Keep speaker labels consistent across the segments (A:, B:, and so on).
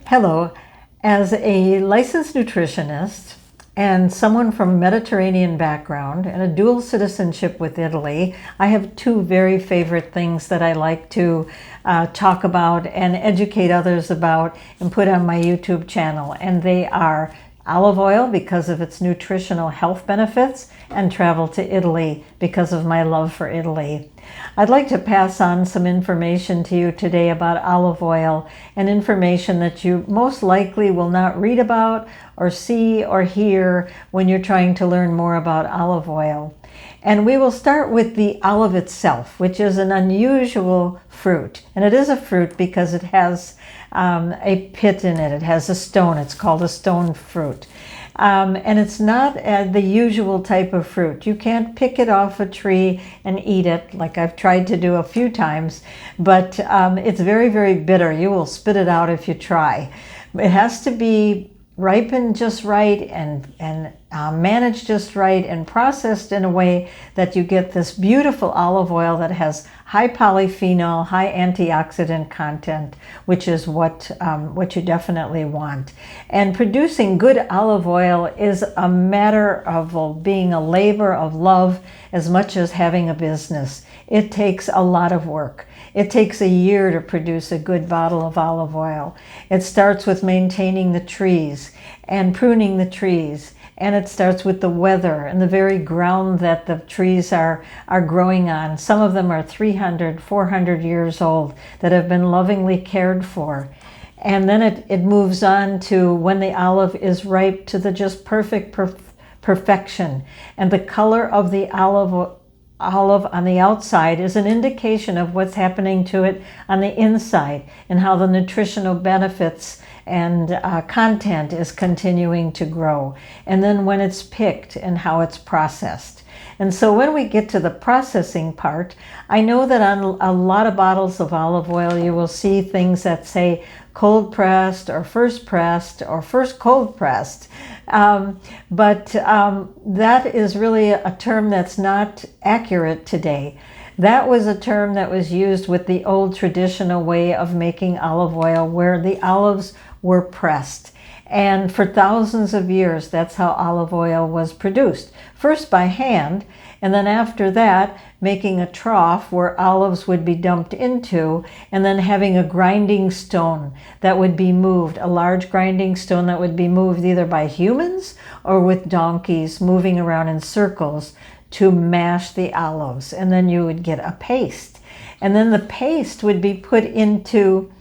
A: Hello. As a licensed nutritionist and someone from a Mediterranean background and a dual citizenship with Italy, I have two very favorite things that I like to talk about and educate others about and put on my YouTube channel. And they are olive oil because of its nutritional health benefits, and travel to Italy because of my love for Italy. I'd like to pass on some information to you today about olive oil, and information that you most likely will not read about or see or hear when you're trying to learn more about olive oil. And we will start with the olive itself, which is an unusual fruit. And it is a fruit because it has a pit in it. It has a stone. It's called a stone fruit. And it's not the usual type of fruit. You can't pick it off a tree and eat it, like I've tried to do a few times, but it's very, very bitter. You will spit it out if you try. It has to be ripened just right and managed just right and processed in a way that you get this beautiful olive oil that has high polyphenol, high antioxidant content, which is what you definitely want. And producing good olive oil is a matter of being a labor of love as much as having a business. It takes a lot of work. It takes a year to produce a good bottle of olive oil. It starts with maintaining the trees and pruning the trees. And it starts with the weather and the very ground that the trees are growing on. Some of them are 300, 400 years old that have been lovingly cared for. And then it moves on to when the olive is ripe to the just perfect perfection. And the color of the olive on the outside is an indication of what's happening to it on the inside, and how the nutritional benefits and content is continuing to grow. And then when it's picked and how it's processed. And so when we get to the processing part, I know that on a lot of bottles of olive oil you will see things that say cold pressed or first cold pressed. But that is really a term that's not accurate today. That was a term that was used with the old traditional way of making olive oil, where the olives were pressed. And for thousands of years, that's how olive oil was produced. First by hand, and then after that, making a trough where olives would be dumped into, and then having a grinding stone that would be moved, a large grinding stone that would be moved either by humans or with donkeys moving around in circles to mash the olives. And then you would get a paste. And then the paste would be put onto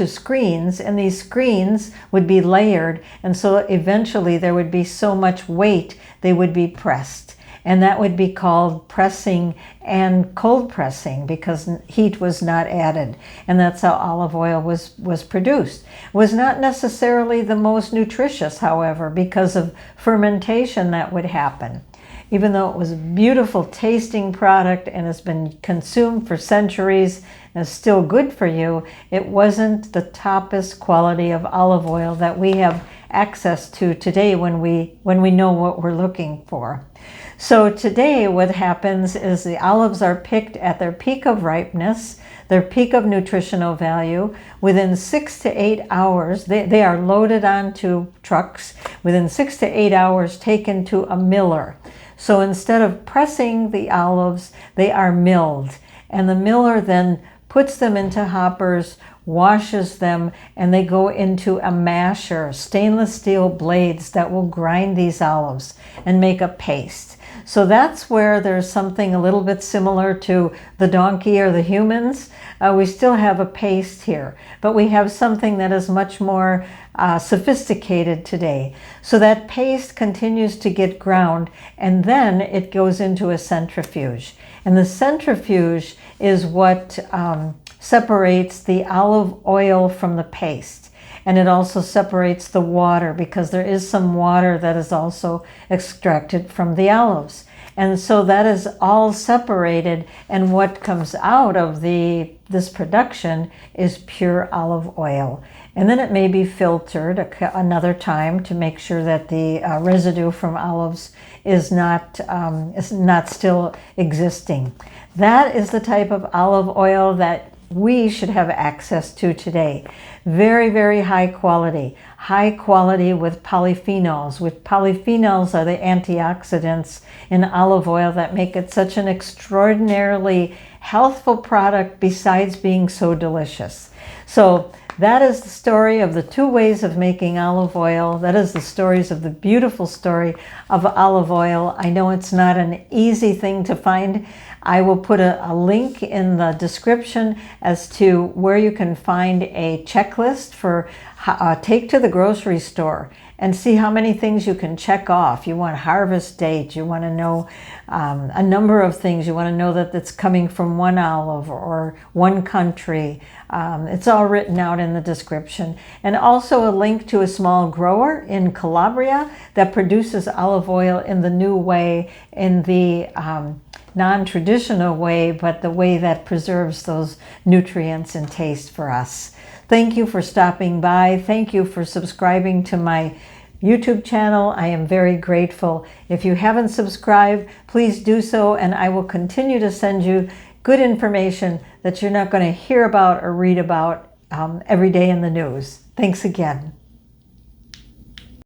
A: screens, and these screens would be layered, and so eventually there would be so much weight they would be pressed, and that would be called pressing and cold pressing because heat was not added. And that's how olive oil was produced. It was not necessarily the most nutritious, however, because of fermentation that would happen. Even though it was a beautiful tasting product and has been consumed for centuries and is still good for you, it wasn't the toppest quality of olive oil that we have access to today when we know what we're looking for. So today what happens is the olives are picked at their peak of ripeness, their peak of nutritional value. Within 6 to 8 hours, they are loaded onto trucks. Within 6 to 8 hours, taken to a miller. So instead of pressing the olives, they are milled. And the miller then puts them into hoppers, washes them, and they go into a masher, stainless steel blades that will grind these olives and make a paste. So that's where there's something a little bit similar to the donkey or the humans. We still have a paste here, but we have something that is much more sophisticated today. So that paste continues to get ground, and then it goes into a centrifuge. And the centrifuge is what separates the olive oil from the paste. And it also separates the water, because there is some water that is also extracted from the olives. And so that is all separated, and what comes out of this production is pure olive oil. And then it may be filtered another time to make sure that the residue from olives is not still existing. That is the type of olive oil that we should have access to today. Very, very high quality with polyphenols. With polyphenols are the antioxidants in olive oil that make it such an extraordinarily healthful product besides being so delicious. So that is the story of the 2 ways of making olive oil. That is the stories of the beautiful story of olive oil. I know it's not an easy thing to find. I will put a link in the description as to where you can find a checklist for take to the grocery store and see how many things you can check off. You want harvest date, you want to know a number of things. You want to know that it's coming from one olive or one country. It's all written out in the description. And also a link to a small grower in Calabria that produces olive oil in the new way, in the non-traditional way, but the way that preserves those nutrients and taste for us. Thank you for stopping by. Thank you for subscribing to my YouTube channel. I am very grateful. If you haven't subscribed, please do so, and I will continue to send you good information that you're not going to hear about or read about every day in the news. Thanks again.